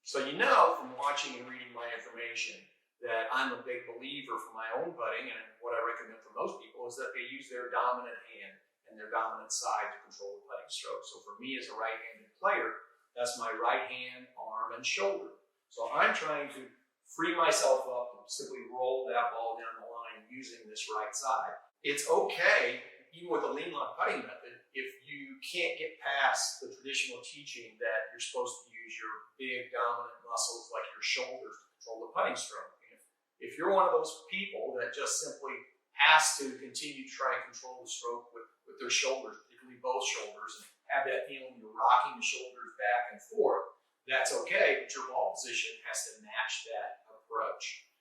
So you know from watching and reading my information that I'm a big believer for my own putting, and what I recommend for most people is that they use their dominant hand and their dominant side to control the putting stroke. So for me as a right-handed player, that's my right hand, arm, and shoulder. So I'm trying to free myself up and simply roll that ball down the line using this right side. It's okay, even with a lean lock putting method, if you can't get past the traditional teaching that you're supposed to use your big dominant muscles like your shoulders to control the putting stroke. If you're one of those people that just simply has to continue to try and control the stroke with their shoulders, particularly both shoulders, and have that feeling you're rocking the shoulders back and forth, that's okay, but your ball position has to match that approach.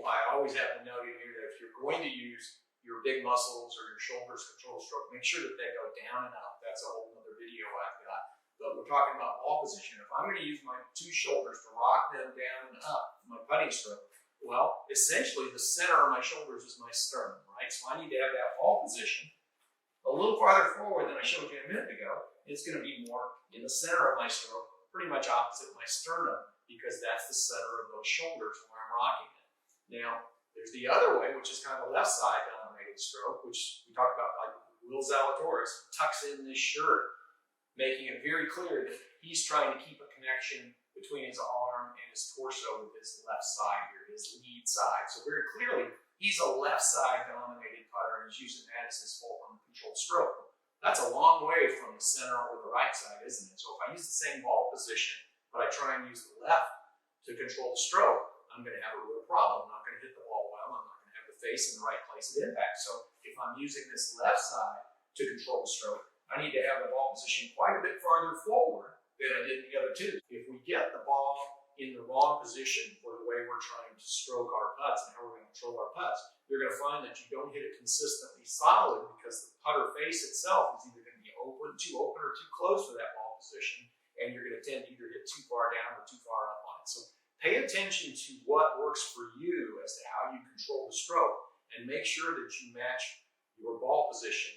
I always have to note in here that if you're going to use your big muscles or your shoulders control stroke, make sure that they go down and up. That's a whole other video I've got. But we're talking about ball position. If I'm going to use my two shoulders to rock them down and up my putting stroke, well, essentially the center of my shoulders is my sternum, right? So I need to have that ball position a little farther forward than I showed you a minute ago. It's going to be more in the center of my stroke, pretty much opposite my sternum, because that's the center of those shoulders where I'm rocking it. Now, there's the other way, which is kind of a left side dominated stroke, which we talk about like Will Zalatoris, tucks in this shirt, making it very clear that he's trying to keep a connection between his arm and his torso with his left side here, his lead side. So very clearly, he's a left side dominated putter and he's using that as his fulcrum control stroke. That's a long way from the center or the right side, isn't it? So if I use the same ball position, but I try and use the left to control the stroke, I'm going to have a real problem. I'm not going to hit the ball well. I'm not going to have the face in the right place of impact. So if I'm using this left side to control the stroke, I need to have the ball position quite a bit farther forward than I did the other two. If we get the ball in the wrong position for the way we're trying to stroke our putts and how we're going to control our putts, you're going to find that you don't hit it consistently solid because the putter face itself is either going to be too open or too close for that ball position, and you're going to tend to either hit too far down or too far up on it. So pay attention to what works for you as to how you control the stroke, and make sure that you match your ball position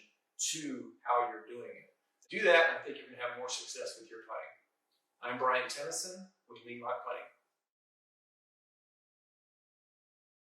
to how you're doing it. Do that, and I think you're going to have more success with your putting. I'm Brian Tennyson with Lean Lock Putting.